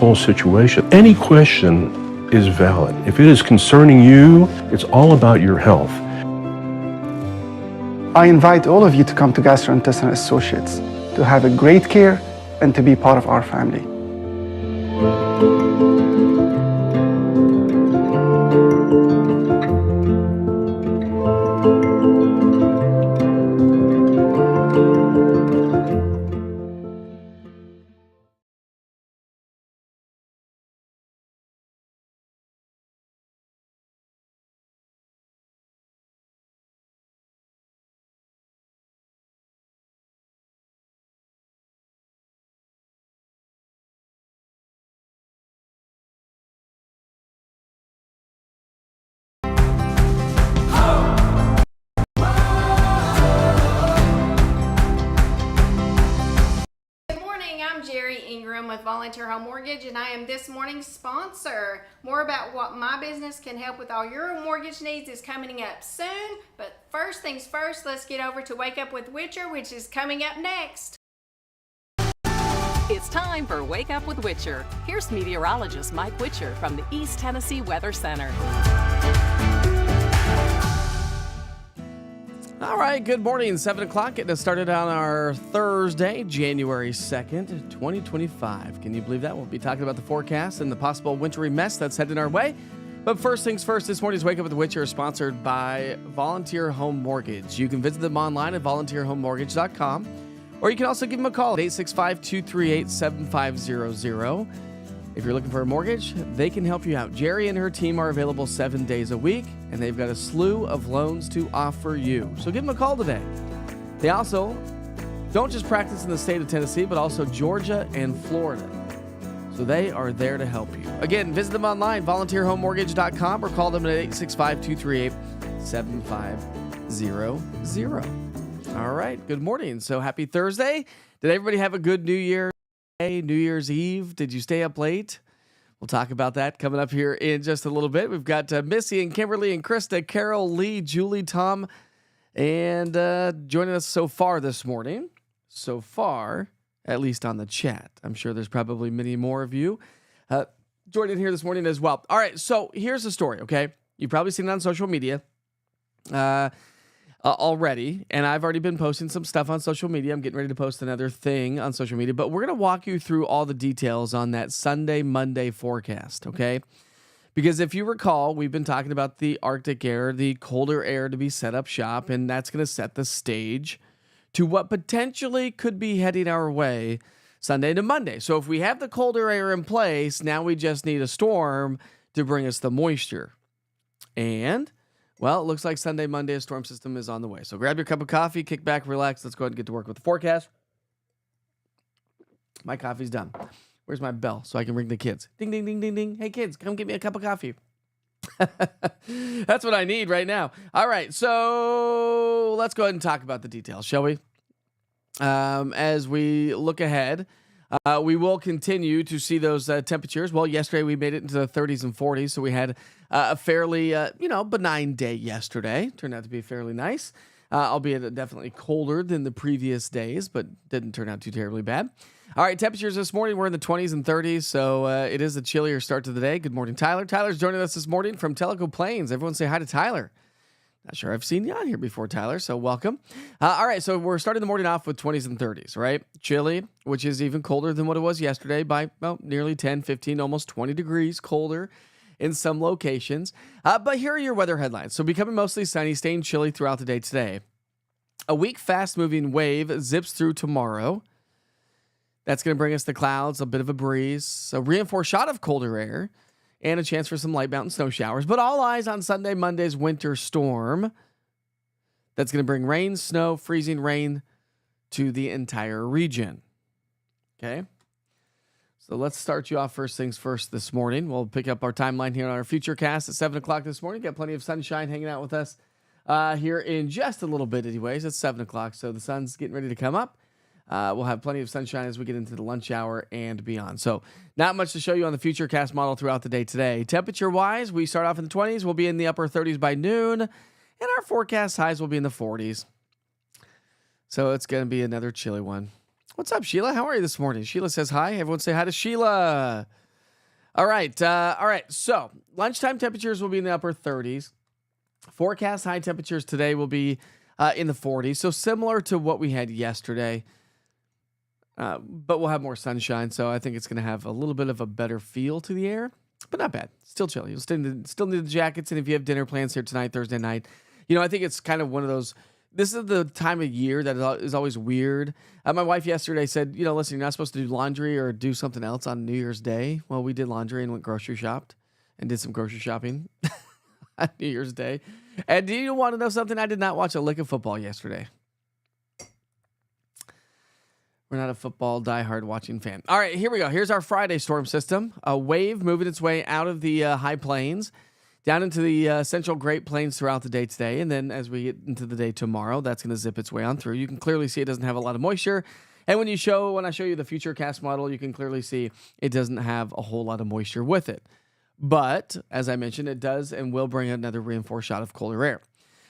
whole situation. Any question is valid. If it is concerning you, it's all about your health. I invite all of you to come to Gastrointestinal Associates to have a great care and to be part of our family. With Volunteer Home Mortgage, and I am this morning's sponsor. More about what my business can help with all your mortgage needs is coming up soon, but first things first, let's get over to Wake Up with Witcher, which is coming up next. It's time for Wake Up with Witcher. Here's meteorologist Mike Witcher from the East Tennessee Weather Center. All right, good morning. 7 o'clock, getting us started on our Thursday, January 2nd, 2025. Can you believe that? We'll be talking about the forecast and the possible wintry mess that's heading our way. But first things first, this morning's Wake Up with the Witcher is sponsored by Volunteer Home Mortgage. You can visit them online at volunteerhomemortgage.com, or you can also give them a call at 865-238-7500. If you're looking for a mortgage, they can help you out. Jerry and her team are available 7 days a week, and they've got a slew of loans to offer you. So give them a call today. They also don't just practice in the state of Tennessee, but also Georgia and Florida. So they are there to help you. Again, visit them online, volunteerhomemortgage.com, or call them at 865-238-7500. All right, good morning. So happy Thursday. Did everybody have a good New Year? New Year's Eve? Did you stay up late? We'll talk about that coming up here in just a little bit. We've got Missy and Kimberly and Krista, Carol, Lee, Julie, Tom, and joining us so far this morning. So far, at least on the chat. I'm sure there's probably many more of you joining here this morning as well. All right, so here's the story, okay? You've probably seen it on social media. Already, and I've already been posting some stuff on social media. I'm getting ready to post another thing on social media, but we're going to walk you through all the details on that Sunday, Monday forecast, okay? Because if you recall, we've been talking about the Arctic air, the colder air to be set up shop, and that's going to set the stage to what potentially could be heading our way Sunday to Monday. So if we have the colder air in place, now we just need a storm to bring us the moisture. And well, it looks like Sunday, Monday, a storm system is on the way. So grab your cup of coffee, kick back, relax. Let's go ahead and get to work with the forecast. My coffee's done. Where's my bell so I can ring the kids? Ding, ding, ding, ding, ding. Hey, kids, come get me a cup of coffee. That's what I need right now. All right, so let's go ahead and talk about the details, shall we? As we look ahead, we will continue to see those temperatures. Well, yesterday we made it into the 30s and 40s, so we had a fairly, benign day yesterday. Turned out to be fairly nice, albeit definitely colder than the previous days, but didn't turn out too terribly bad. All right, temperatures this morning, we're in the 20s and 30s, so it is a chillier start to the day. Good morning, Tyler. Tyler's joining us this morning from Tellico Plains. Everyone say hi to Tyler. Not sure I've seen you on here before, Tyler, so welcome. All right, so we're starting the morning off with 20s and 30s, right? Chilly, which is even colder than what it was yesterday by, nearly 10, 15, almost 20 degrees colder in some locations. But here are your weather headlines. So becoming mostly sunny, staying chilly throughout the day today. A weak, fast-moving wave zips through tomorrow. That's going to bring us the clouds, a bit of a breeze, a reinforced shot of colder air, and a chance for some light mountain snow showers. But all eyes on Sunday, Monday's winter storm. That's going to bring rain, snow, freezing rain to the entire region. Okay? So let's start you off first things first this morning. We'll pick up our timeline here on our future cast at 7 o'clock this morning. Got plenty of sunshine hanging out with us here in just a little bit anyways. It's 7 o'clock, so the sun's getting ready to come up. We'll have plenty of sunshine as we get into the lunch hour and beyond. So not much to show you on the future cast model throughout the day today. Temperature-wise, we start off in the 20s. We'll be in the upper 30s by noon, and our forecast highs will be in the 40s. So it's going to be another chilly one. What's up, Sheila? How are you this morning? Sheila says hi. Everyone say hi to Sheila. All right. So lunchtime temperatures will be in the upper 30s. Forecast high temperatures today will be in the 40s. So similar to what we had yesterday, but we'll have more sunshine. So I think it's going to have a little bit of a better feel to the air, but not bad. Still chilly. You'll still need the jackets. And if you have dinner plans here tonight, Thursday night, I think it's kind of one of those. This is the time of year that is always weird. My wife yesterday said, listen, you're not supposed to do laundry or do something else on New Year's Day. Well, we did laundry and went grocery shopped and did some grocery shopping on New Year's Day. And do you want to know something? I did not watch a lick of football yesterday. We're not a football diehard watching fan. All right, here we go. Here's our Friday storm system. A wave moving its way out of the high plains down into the central Great Plains throughout the day today. And then as we get into the day tomorrow, that's going to zip its way on through. You can clearly see it doesn't have a lot of moisture. And when I show you the futurecast model, you can clearly see it doesn't have a whole lot of moisture with it. But as I mentioned, it does and will bring another reinforced shot of colder air.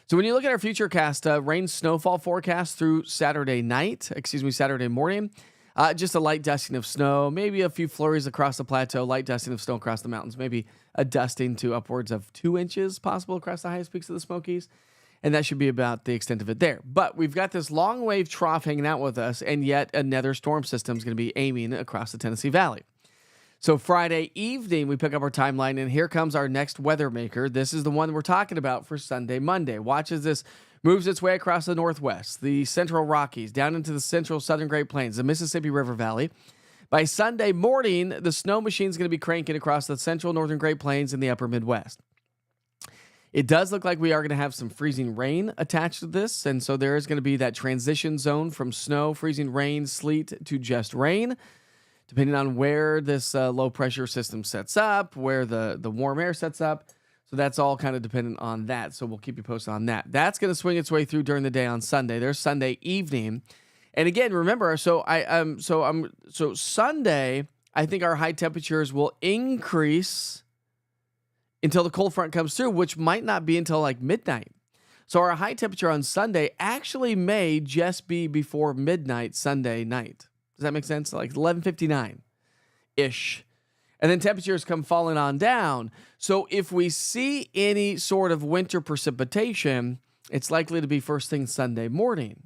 So when you look at our futurecast, rain snowfall forecast through Saturday morning, just a light dusting of snow, maybe a few flurries across the plateau, light dusting of snow across the mountains, maybe a dusting to upwards of 2 inches possible across the highest peaks of the Smokies. And that should be about the extent of it there. But we've got this long wave trough hanging out with us, and yet another storm system is going to be aiming across the Tennessee Valley. So Friday evening, we pick up our timeline, and here comes our next weather maker. This is the one we're talking about for Sunday, Monday. Watch as this moves its way across the Northwest, the Central Rockies, down into the Central Southern Great Plains, the Mississippi River Valley. By Sunday morning, the snow machine is going to be cranking across the Central Northern Great Plains and the Upper Midwest. It does look like we are going to have some freezing rain attached to this, and so there is going to be that transition zone from snow, freezing rain, sleet to just rain, depending on where this low-pressure system sets up, where the warm air sets up. So that's all kind of dependent on that. So we'll keep you posted on that. That's going to swing its way through during the day on Sunday. There's Sunday evening. And again, remember, so Sunday, I think our high temperatures will increase until the cold front comes through, which might not be until like midnight. So our high temperature on Sunday actually may just be before midnight Sunday night. Does that make sense? Like 11:59-ish. And then temperatures come falling on down. So if we see any sort of winter precipitation, it's likely to be first thing Sunday morning.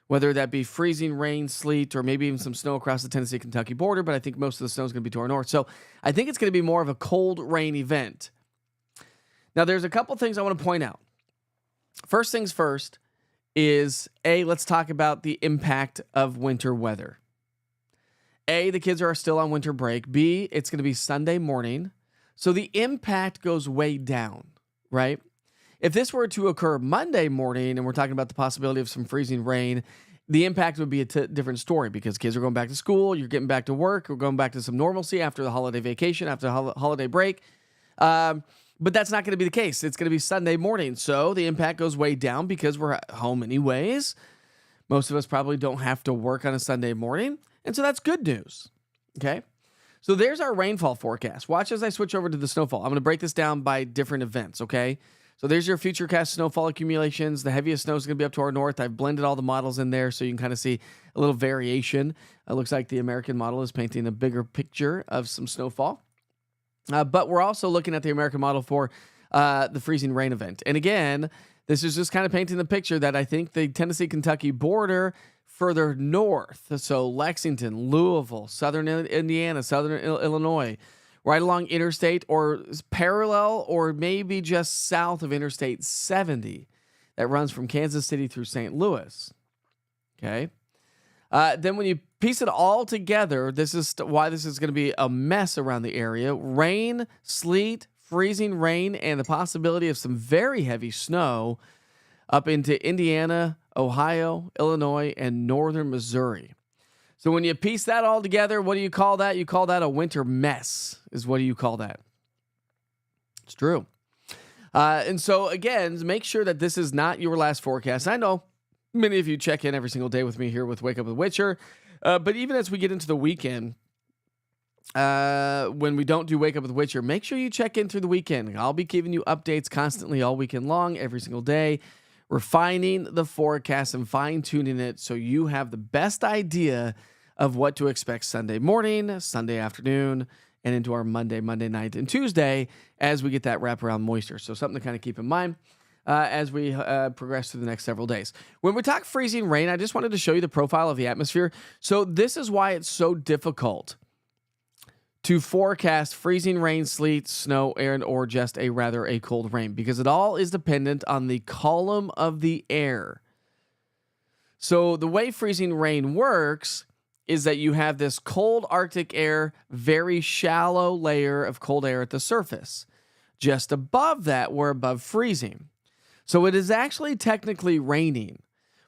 Whether that be freezing rain, sleet, or maybe even some snow across the Tennessee-Kentucky border, but I think most of the snow is going to be to our north. So I think it's going to be more of a cold rain event. Now, there's a couple things I want to point out. First things first is, A, let's talk about the impact of winter weather. A, the kids are still on winter break. B, it's going to be Sunday morning. So the impact goes way down, right? If this were to occur Monday morning, and we're talking about the possibility of some freezing rain, the impact would be a different story because kids are going back to school, you're getting back to work, we're going back to some normalcy after the holiday vacation, after the holiday break. But that's not going to be the case. It's going to be Sunday morning. So the impact goes way down because we're at home anyways. Most of us probably don't have to work on a Sunday morning. And so that's good news. Okay. So there's our rainfall forecast. Watch as I switch over to the snowfall. I'm going to break this down by different events. Okay. So there's your futurecast snowfall accumulations. The heaviest snow is going to be up to our north. I've blended all the models in there so you can kind of see a little variation. It looks like the American model is painting a bigger picture of some snowfall. But we're also looking at the American model for the freezing rain event. And again, this is just kind of painting the picture that I think the Tennessee-Kentucky border further north, so Lexington, Louisville, southern Indiana, southern Illinois, right along interstate or parallel or maybe just south of Interstate 70 that runs from Kansas City through St. Louis. Okay. Then when you piece it all together, this is why this is going to be a mess around the area. Rain, sleet, freezing rain, and the possibility of some very heavy snow up into Indiana, Ohio, Illinois, and northern Missouri. So when you piece that all together, what do you call that? You call that a winter mess, is what do you call that? It's true. And so, again, make sure that this is not your last forecast. I know many of you check in every single day with me here with Wake Up with Witcher. But even as we get into the weekend, when we don't do Wake Up with Witcher, make sure you check in through the weekend. I'll be giving you updates constantly all weekend long, every single day, refining the forecast and fine-tuning it so you have the best idea of what to expect Sunday morning, Sunday afternoon, and into our Monday night, and Tuesday as we get that wraparound moisture. So something to kind of keep in mind as we progress through the next several days. When we talk freezing rain, I just wanted to show you the profile of the atmosphere. So this is why it's so difficult to forecast freezing rain, sleet, snow, or just a cold rain, because it all is dependent on the column of the air. So the way freezing rain works is that you have this cold Arctic air, very shallow layer of cold air at the surface. Just above that, we're above freezing. So it is actually technically raining.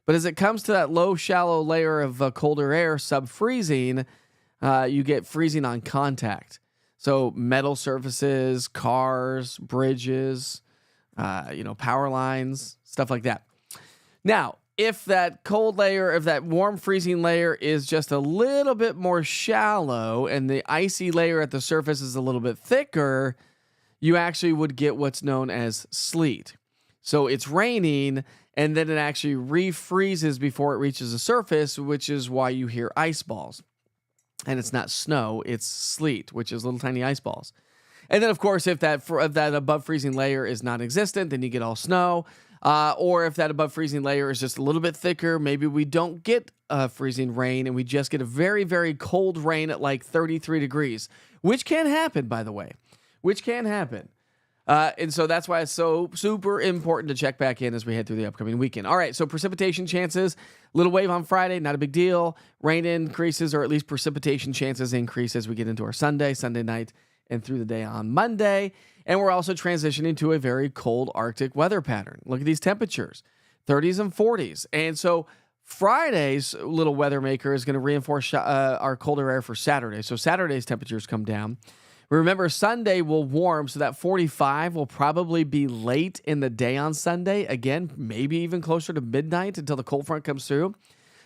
But as it comes to that low, shallow layer of colder air, sub-freezing, you get freezing on contact. So metal surfaces, cars, bridges, power lines, stuff like that. Now, if that cold layer, if that warm freezing layer is just a little bit more shallow and the icy layer at the surface is a little bit thicker, you actually would get what's known as sleet. So it's raining and then it actually refreezes before it reaches the surface, which is why you hear ice balls. And it's not snow, it's sleet, which is little tiny ice balls. And then, of course, if that above freezing layer is non-existent, then you get all snow. Or if that above freezing layer is just a little bit thicker, maybe we don't get freezing rain and we just get a very, very cold rain at like 33 degrees, which can happen, by the way, and so that's why it's so super important to check back in as we head through the upcoming weekend. All right, so precipitation chances, little wave on Friday, not a big deal. Rain increases, or at least precipitation chances increase as we get into our Sunday night, and through the day on Monday. And we're also transitioning to a very cold Arctic weather pattern. Look at these temperatures, 30s and 40s. And so Friday's little weather maker is going to reinforce our colder air for Saturday. So Saturday's temperatures come down. Remember, Sunday will warm, so that 45 will probably be late in the day on Sunday. Again, maybe even closer to midnight until the cold front comes through.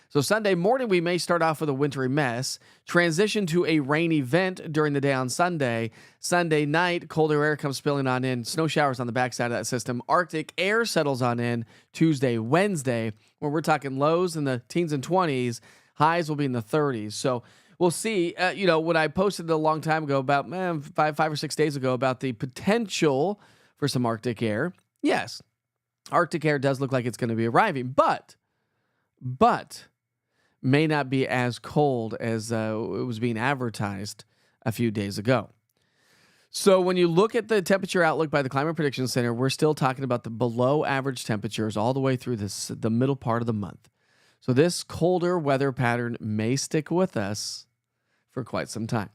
So Sunday morning, we may start off with a wintry mess, transition to a rain event during the day on Sunday. Sunday night, colder air comes spilling on in, snow showers on the backside of that system. Arctic air settles on in Tuesday, Wednesday, where we're talking lows in the teens and 20s, highs will be in the 30s. So we'll see. When I posted a long time ago about five or 6 days ago about the potential for some Arctic air, yes, Arctic air does look like it's going to be arriving, but may not be as cold as it was being advertised a few days ago. So when you look at the temperature outlook by the Climate Prediction Center, we're still talking about the below average temperatures all the way through the middle part of the month. So this colder weather pattern may stick with us for quite some time.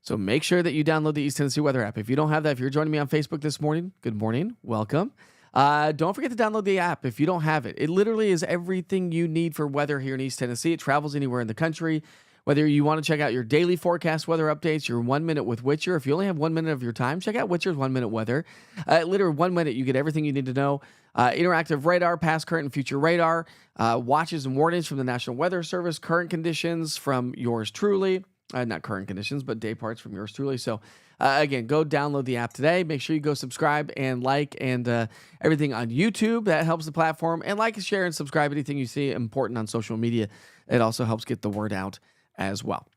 So make sure that you download the East Tennessee Weather app. If you don't have that, if you're joining me on Facebook this morning, good morning, welcome. Don't forget to download the app if you don't have it. It literally is everything you need for weather here in East Tennessee. It travels anywhere in the country. Whether you want to check out your daily forecast weather updates, your 1 minute with Witcher. If you only have 1 minute of your time, check out Witcher's 1 minute weather. Literally 1 minute, you get everything you need to know. Interactive radar, past, current, and future radar. Watches and warnings from the National Weather Service. Current conditions from yours truly. Not current conditions, but day parts from yours truly. So again, go download the app today. Make sure you go subscribe and like and everything on YouTube. That helps the platform. And like, share, and subscribe anything you see important on social media. It also helps get the word out as well.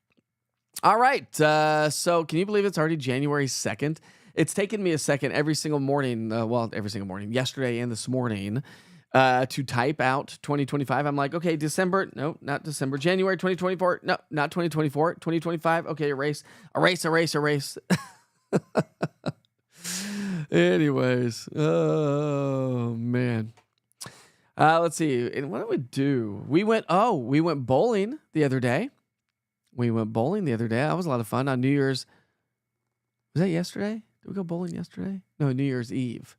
All right. So can you believe it's already January 2nd? It's taken me a second every single morning, yesterday and this morning, to type out 2025. I'm like, okay, December. No, not December. January 2024. No, not 2024. 2025. Okay, erase. Anyways. Oh, man. Let's see. And what did we do? We went bowling the other day. That was a lot of fun on New Year's. Was that yesterday? Did we go bowling yesterday? No, New Year's Eve.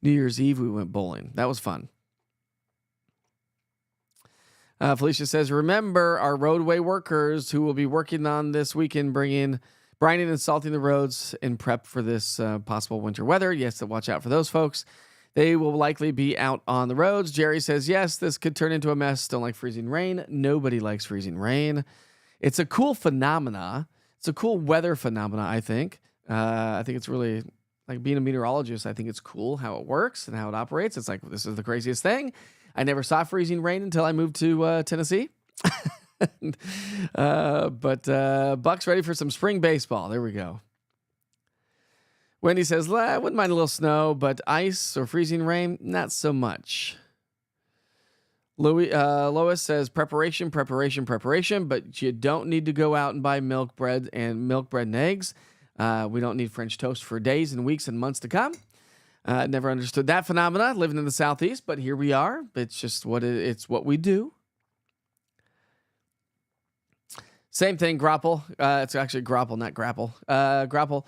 New Year's Eve, we went bowling. That was fun. Felicia says, remember our roadway workers who will be working on this weekend, brining and salting the roads in prep for this possible winter weather. Yes, to watch out for those folks. They will likely be out on the roads. Jerry says, yes, this could turn into a mess. Don't like freezing rain. Nobody likes freezing rain. It's a cool phenomena. It's a cool weather phenomena, I think. I think it's really, like being a meteorologist, I think it's cool how it works and how it operates. It's like, this is the craziest thing. I never saw freezing rain until I moved to Tennessee. But Buck's ready for some spring baseball. There we go. Wendy says, I wouldn't mind a little snow, but ice or freezing rain, not so much. Lois says, preparation, but you don't need to go out and buy milk bread and eggs. We don't need French toast for days and weeks and months to come. Never understood that phenomena living in the Southeast, but here we are. It's just it's what we do. Same thing, grapple. It's actually grapple, not grapple. Grapple.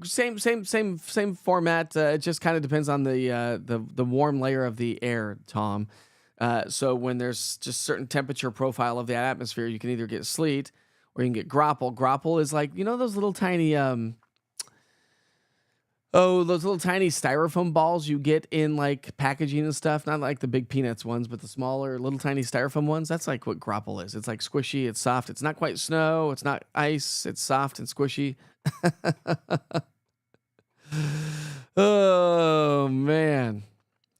Same format. It just kind of depends on the warm layer of the air, Tom. So when there's just certain temperature profile of the atmosphere, you can either get sleet or you can get grapple. Grapple is like, those little tiny those little tiny styrofoam balls you get in like packaging and stuff. Not like the big peanuts ones, but the smaller little tiny styrofoam ones. That's like what grapple is. It's like squishy. It's soft. It's not quite snow. It's not ice. It's soft and squishy. Oh, man.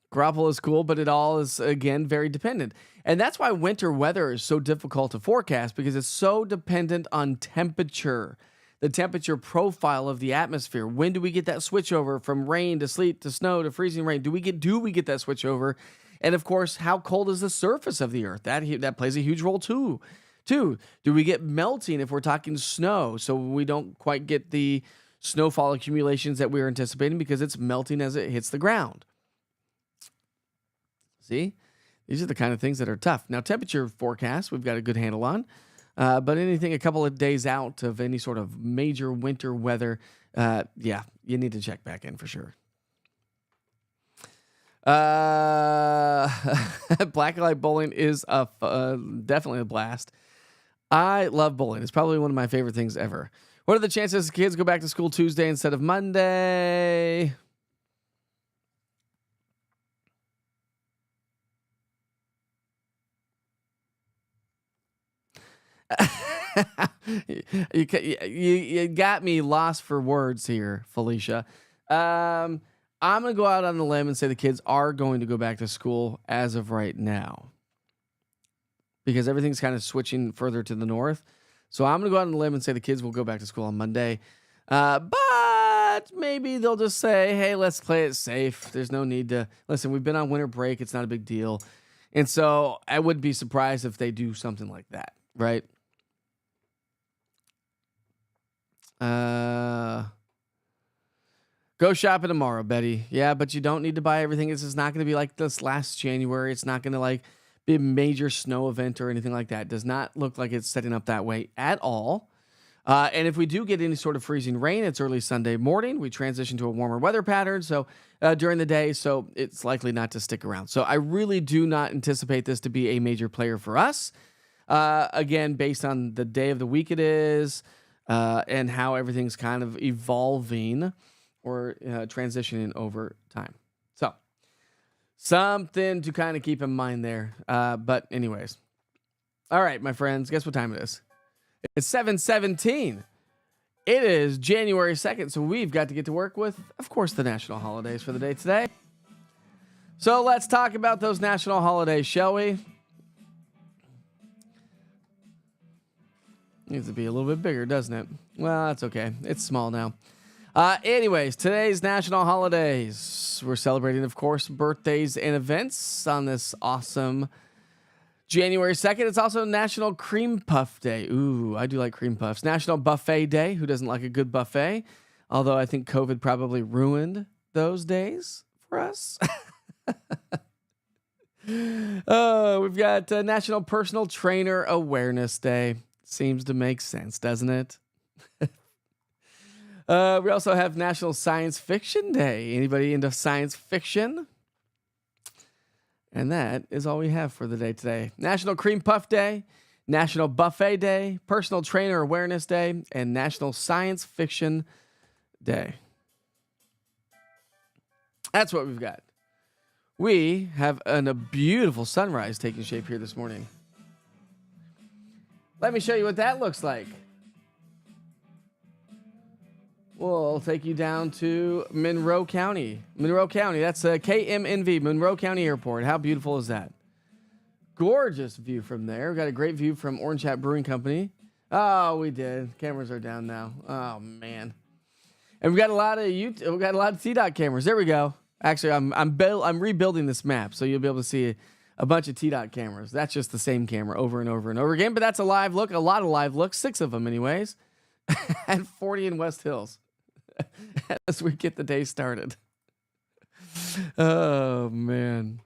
Grapple is cool, but it all is, again, very dependent. And that's why winter weather is so difficult to forecast, because it's so dependent on temperature. The temperature profile of the atmosphere. When do we get that switch over from rain to sleet to snow to freezing rain? Do we get that switch over? And of course, how cold is the surface of the earth? That plays a huge role too. Do we get melting if we're talking snow? So we don't quite get the snowfall accumulations that we were anticipating because it's melting as it hits the ground. See? These are the kind of things that are tough. Now, temperature forecast, we've got a good handle on. But anything a couple of days out of any sort of major winter weather, you need to check back in for sure. Blacklight bowling is definitely a blast. I love bowling. It's probably one of my favorite things ever. What are the chances kids go back to school Tuesday instead of Monday? You got me lost for words here, Felicia. I'm going to go out on the limb and say the kids are going to go back to school as of right now, because everything's kind of switching further to the north. So I'm going to go out on the limb and say the kids will go back to school on Monday. But maybe they'll just say, hey, let's play it safe. There's no need to listen. We've been on winter break. It's not a big deal. And so I wouldn't be surprised if they do something like that. Right. Go shopping tomorrow, Betty. Yeah, but you don't need to buy everything. This is not going to be like this last January. It's not going to like be a major snow event or anything like that. It does not look like it's setting up that way at all. And if we do get any sort of freezing rain, it's early Sunday morning. We transition to a warmer weather pattern during the day, so it's likely not to stick around. So I really do not anticipate this to be a major player for us. Again, based on the day of the week it is, and how everything's kind of evolving or transitioning over time. So something to kind of keep in mind there. But anyways. All right, my friends, guess what time it is? It's 7:17. It is January 2nd, so we've got to get to work with, of course, the national holidays for the day today. So let's talk about those national holidays, shall we? Needs to be a little bit bigger, doesn't it? Well, that's okay. It's small now. Anyways, today's national holidays. We're celebrating, of course, birthdays and events on this awesome January 2nd. It's also National Cream Puff Day. Ooh, I do like cream puffs. National Buffet Day. Who doesn't like a good buffet? Although I think COVID probably ruined those days for us. We've got National Personal Trainer Awareness Day. Seems to make sense, doesn't it? We also have National Science Fiction Day. Anybody into science fiction? And that is all we have for the day today. National Cream Puff Day, National Buffet Day, Personal Trainer Awareness Day, and National Science Fiction Day. That's what we've got. We have a beautiful sunrise taking shape here this morning. Let me show you what that looks like. We'll take you down to Monroe County. Monroe County, that's KMNV, Monroe County Airport. How beautiful is that? gorgeous view from there. We've got a great view from Orange Hat Brewing Company. Oh, we did. Cameras are down now. Oh, man. And we got a lot of TDOT cameras. There we go. Actually, I'm rebuilding this map, so you'll be able to see a bunch of TDOT cameras. That's just the same camera over and over and over again, but that's a live look, a lot of live looks, 6 of them anyways, at 40 in West Hills as we get the day started. Oh, man.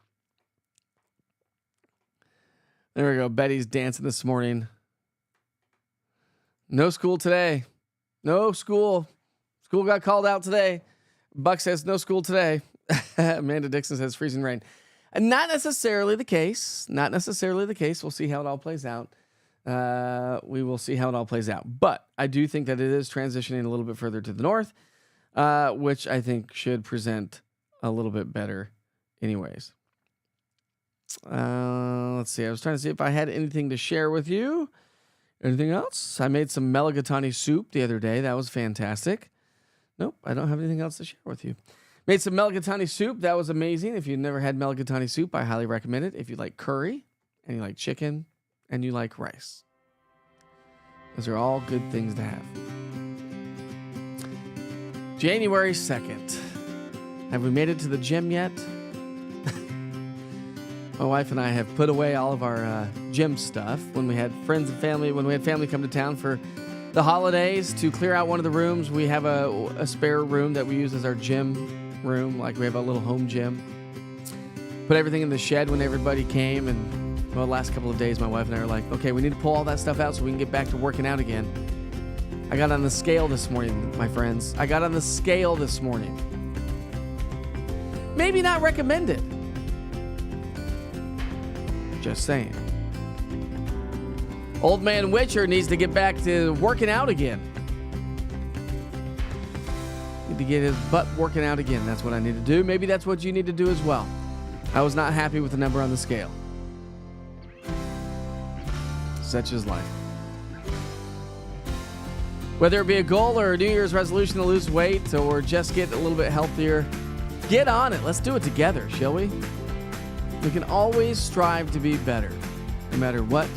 There we go. Betty's dancing this morning. No school today. No school. School got called out today. Buck says no school today. Amanda Dixon says freezing rain. And not necessarily the case. Not necessarily the case. We'll see how it all plays out. We will see how it all plays out. But I do think that it is transitioning a little bit further to the north, which I think should present a little bit better anyways. Let's see. I was trying to see if I had anything to share with you. Anything else? I made some mulligatawny soup the other day. That was fantastic. Nope, I don't have anything else to share with you. Made some mulligatawny soup. That was amazing. If you've never had mulligatawny soup, I highly recommend it. If you like curry, and you like chicken, and you like rice. Those are all good things to have. January 2nd. Have we made it to the gym yet? My wife and I have put away all of our gym stuff when we had friends and family, when we had family come to town for the holidays to clear out one of the rooms. We have a spare room that we use as our gym room, like we have a little home gym. Put everything in the shed when everybody came, and well, the last couple of days my wife and I are like, okay, we need to pull all that stuff out so we can get back to working out again. I got on the scale this morning, my friends. I got on the scale this morning. Maybe not recommended. Just saying. Old man Witcher needs to get back to working out again. Need to get his butt working out again. That's what I need to do. Maybe that's what you need to do as well. I was not happy with the number on the scale. Such is life. Whether it be a goal or a New Year's resolution to lose weight or just get a little bit healthier, get on it. Let's do it together, shall we? We can always strive to be better, no matter what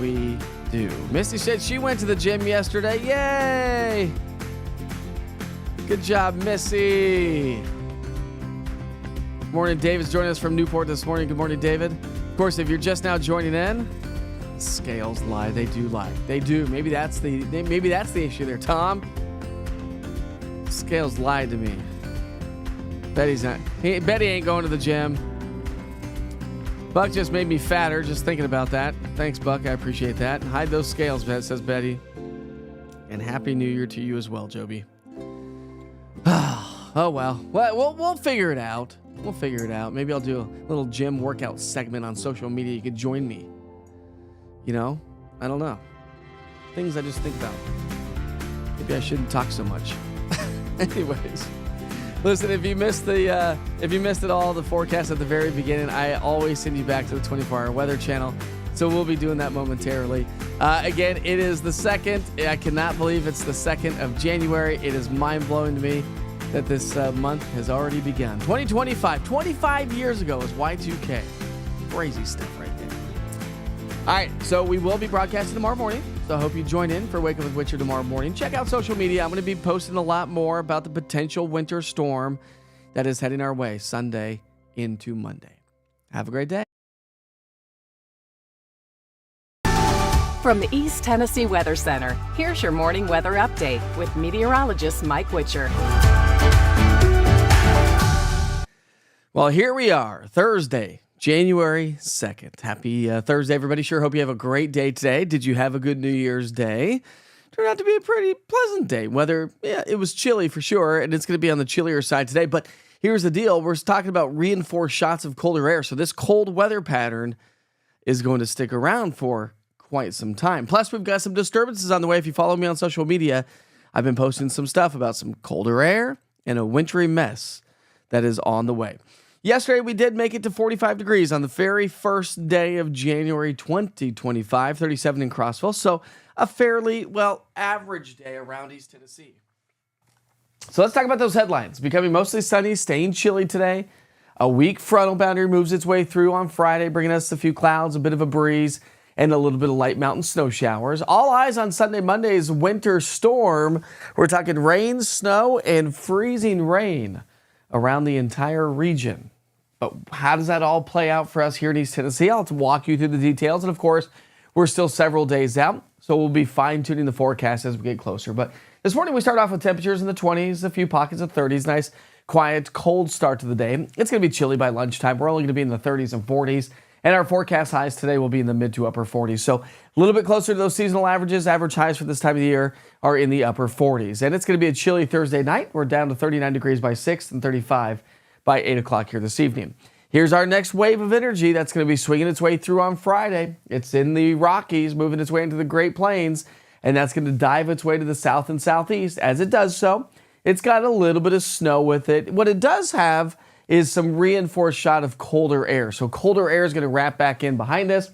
we do. Misty said she went to the gym yesterday. Yay! Good job, Missy. Morning, David's joining us from Newport this morning. Good morning, David. Of course, if you're just now joining in, scales lie. They do lie. They do. Maybe that's the issue there. Tom, scales lied to me. Betty ain't going to the gym. Buck just made me fatter just thinking about that. Thanks, Buck. I appreciate that. Hide those scales, says Betty. And Happy New Year to you as well, Joby. Oh, well. We'll figure it out. We'll figure it out. Maybe I'll do a little gym workout segment on social media. You could join me. You know? I don't know. Things I just think about. Maybe I shouldn't talk so much. Anyways. Listen, if you missed it all, the forecast at the very beginning, I always send you back to the 24-hour weather channel. So we'll be doing that momentarily. Again, it is the 2nd. I cannot believe it's the 2nd of January. It is mind-blowing to me that this month has already begun. 2025, 25 years ago was Y2K. Crazy stuff right there. All right, so we will be broadcasting tomorrow morning. So I hope you join in for Wake Up with Witcher tomorrow morning. Check out social media. I'm going to be posting a lot more about the potential winter storm that is heading our way Sunday into Monday. Have a great day. From the East Tennessee Weather Center, here's your morning weather update with meteorologist Mike Witcher. Well, here we are, Thursday, January 2nd. Happy Thursday, everybody. Sure hope you have a great day today. Did you have a good New Year's Day? Turned out to be a pretty pleasant day. Weather, it was chilly for sure, and it's going to be on the chillier side today. But here's the deal. We're talking about reinforced shots of colder air. So this cold weather pattern is going to stick around for quite some time. Plus, we've got some disturbances on the way. If you follow me on social media, I've been posting some stuff about some colder air and a wintry mess that is on the way. Yesterday, we did make it to 45 degrees on the very first day of January 2025, 37 in Crossville. So a fairly, average day around East Tennessee. So let's talk about those headlines. Becoming mostly sunny, staying chilly today. A weak frontal boundary moves its way through on Friday, bringing us a few clouds, a bit of a breeze, and a little bit of light mountain snow showers. All eyes on Sunday, Monday's winter storm. We're talking rain, snow, and freezing rain around the entire region. But how does that all play out for us here in East Tennessee? I'll have to walk you through the details. And of course, we're still several days out, so we'll be fine-tuning the forecast as we get closer. But this morning we start off with temperatures in the 20s, a few pockets of 30s. Nice, quiet, cold start to the day. It's going to be chilly by lunchtime. We're only going to be in the 30s and 40s. And our forecast highs today will be in the mid to upper 40s. So a little bit closer to those seasonal averages. Average highs for this time of the year are in the upper 40s. And it's going to be a chilly Thursday night. We're down to 39 degrees by 6 and 35 by 8 o'clock here this evening. Here's our next wave of energy that's going to be swinging its way through on Friday. It's in the Rockies, moving its way into the Great Plains, and that's going to dive its way to the south and southeast. As it does so, it's got a little bit of snow with it. What it does have is some reinforced shot of colder air. So colder air is going to wrap back in behind us.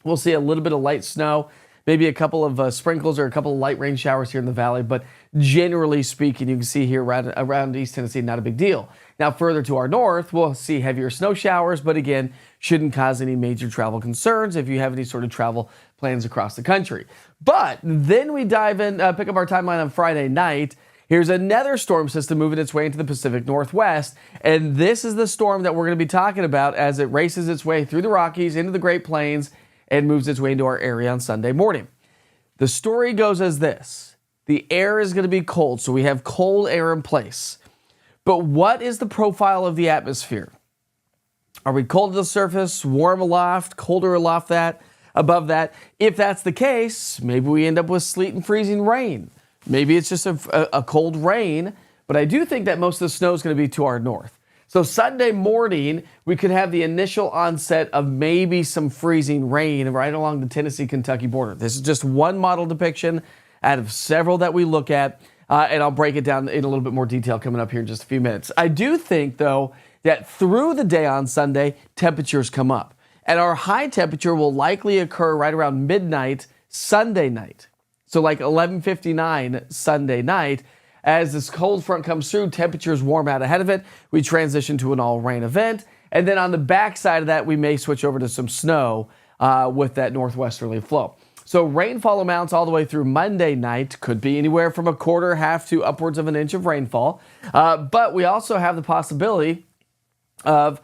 We'll see a little bit of light snow, maybe a couple of sprinkles or a couple of light rain showers here in the valley. But generally speaking, you can see here around East Tennessee, not a big deal. Now, further to our north, we'll see heavier snow showers, but again, shouldn't cause any major travel concerns if you have any sort of travel plans across the country. But then we dive in, pick up our timeline on Friday night. Here's another storm system moving its way into the Pacific Northwest, and this is the storm that we're going to be talking about as it races its way through the Rockies into the Great Plains and moves its way into our area on Sunday morning. The story goes as this. The air is going to be cold, so we have cold air in place. But what is the profile of the atmosphere? Are we cold at the surface, warm aloft, colder aloft above that? If that's the case, maybe we end up with sleet and freezing rain. Maybe it's just a cold rain, but I do think that most of the snow is going to be to our north. So Sunday morning, we could have the initial onset of maybe some freezing rain right along the Tennessee-Kentucky border. This is just one model depiction out of several that we look at, and I'll break it down in a little bit more detail coming up here in just a few minutes. I do think, though, that through the day on Sunday, temperatures come up. And our high temperature will likely occur right around midnight Sunday night. So like 11:59 Sunday night, as this cold front comes through, temperatures warm out ahead of it. We transition to an all-rain event. And then on the backside of that, we may switch over to some snow with that northwesterly flow. So rainfall amounts all the way through Monday night could be anywhere from a quarter, half to upwards of an inch of rainfall. But we also have the possibility of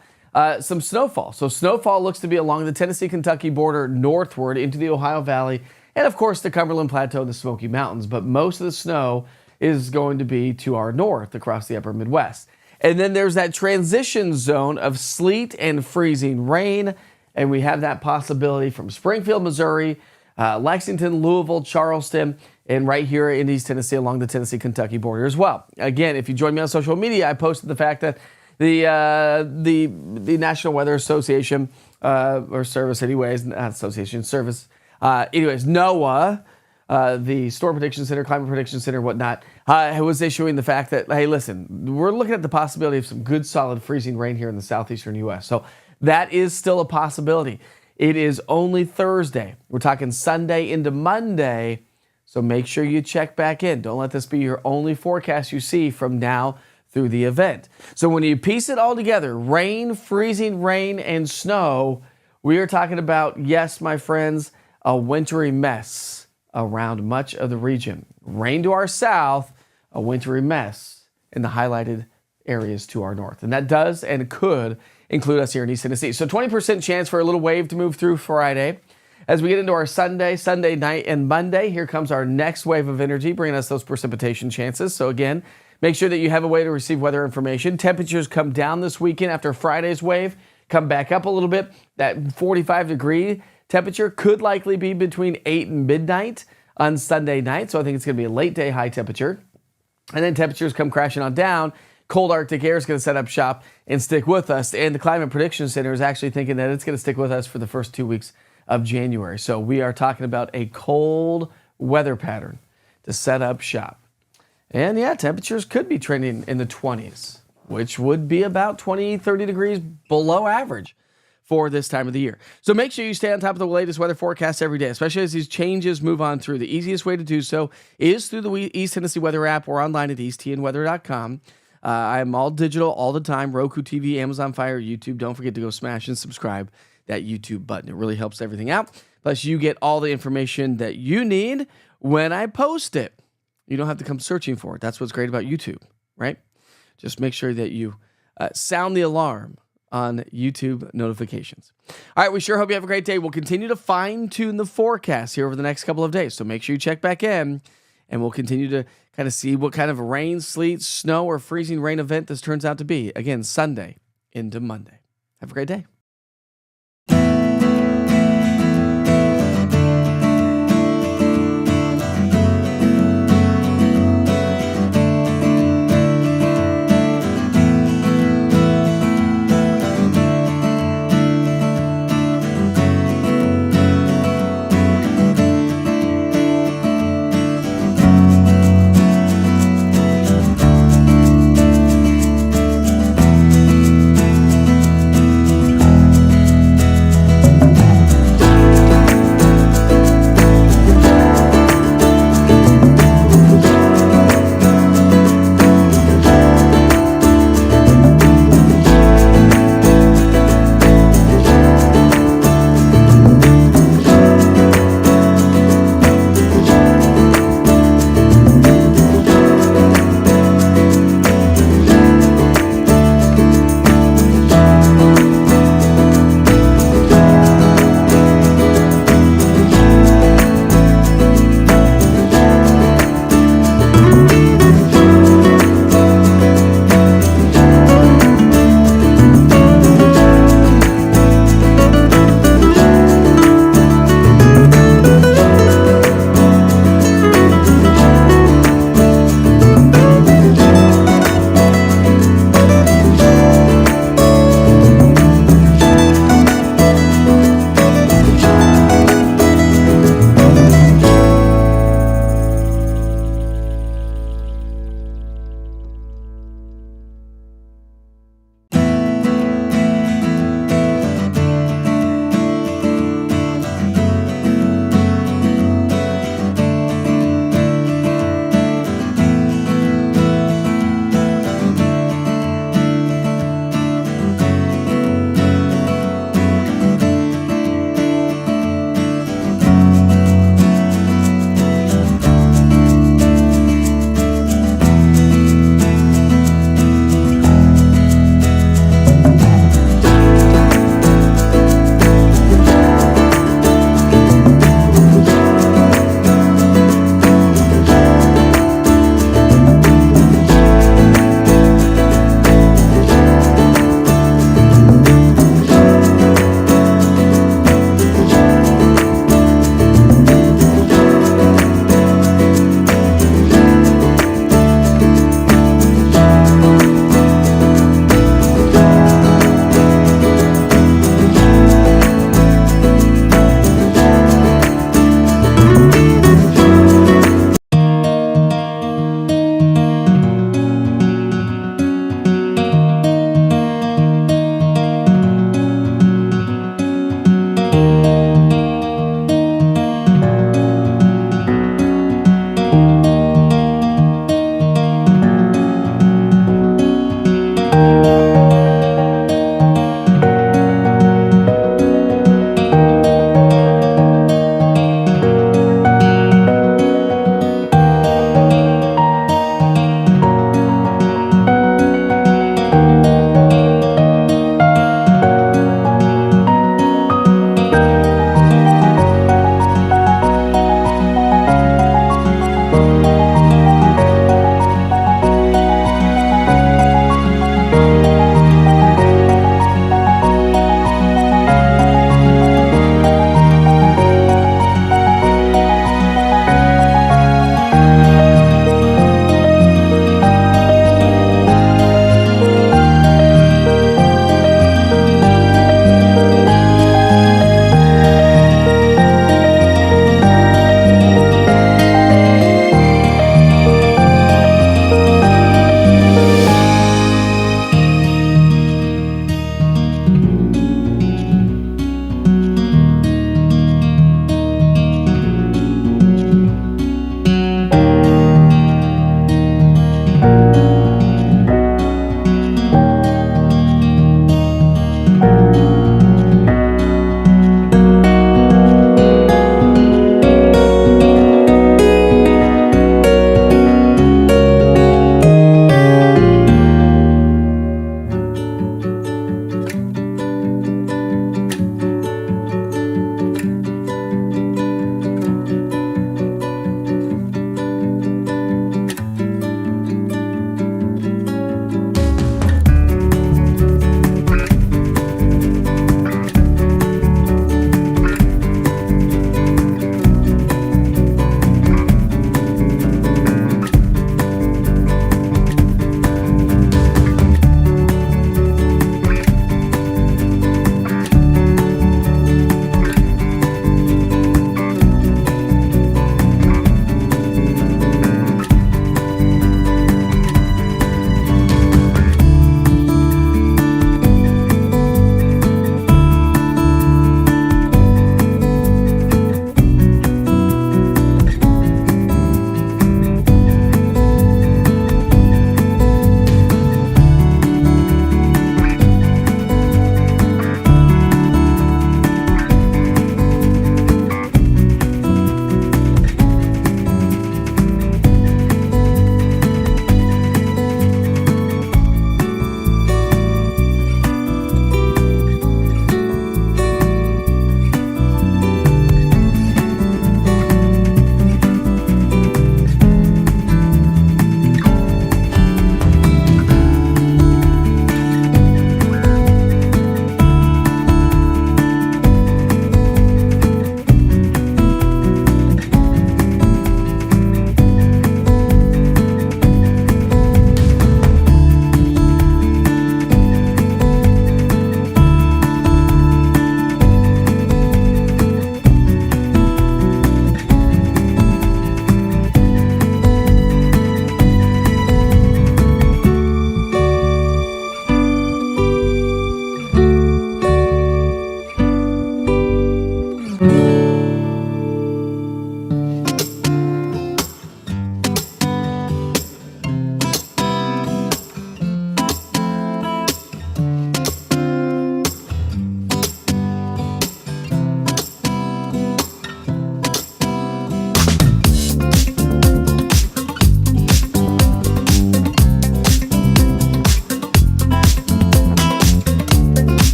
some snowfall. So snowfall looks to be along the Tennessee-Kentucky border northward into the Ohio Valley, and of course the Cumberland Plateau and the Smoky Mountains. But most of the snow is going to be to our north across the upper Midwest. And then there's that transition zone of sleet and freezing rain. And we have that possibility from Springfield, Missouri, Lexington, Louisville, Charleston, and right here in East Tennessee along the Tennessee-Kentucky border as well. Again, if you join me on social media, I posted the fact that the National Weather Association, or service anyways, not association, service, NOAA, the Storm Prediction Center, Climate Prediction Center, whatnot, was issuing the fact that, hey, listen, we're looking at the possibility of some good, solid freezing rain here in the southeastern U.S. So that is still a possibility. It is only Thursday. We're talking Sunday into Monday, so make sure you check back in. Don't let this be your only forecast you see from now through the event. So when you piece it all together, rain, freezing rain, and snow, we are talking about, yes, my friends, a wintry mess around much of the region. Rain to our south, a wintry mess in the highlighted areas to our north. And that does and could include us here in East Tennessee. So 20% chance for a little wave to move through Friday. As we get into our Sunday night, and Monday, here comes our next wave of energy, bringing us those precipitation chances. So again, make sure that you have a way to receive weather information. Temperatures come down this weekend after Friday's wave, come back up a little bit. That 45-degree temperature could likely be between 8 and midnight on Sunday night. So I think it's going to be a late day high temperature. And then temperatures come crashing on down. Cold Arctic air is going to set up shop and stick with us. And the Climate Prediction Center is actually thinking that it's going to stick with us for the first 2 weeks of January. So we are talking about a cold weather pattern to set up shop. And yeah, temperatures could be trending in the 20s, which would be about 20, 30 degrees below average for this time of the year. So make sure you stay on top of the latest weather forecasts every day, especially as these changes move on through. The easiest way to do so is through the East Tennessee Weather app or online at eastTNweather.com. I'm all digital all the time. Roku TV, Amazon Fire, YouTube. Don't forget to go smash and subscribe that YouTube button. It really helps everything out. Plus, you get all the information that you need when I post it. You don't have to come searching for it. That's what's great about YouTube, right? Just make sure that you sound the alarm on YouTube notifications. All right, we sure hope you have a great day. We'll continue to fine-tune the forecast here over the next couple of days, so make sure you check back in, and we'll continue to kind of see what kind of rain, sleet, snow, or freezing rain event this turns out to be. Again, Sunday into Monday. Have a great day.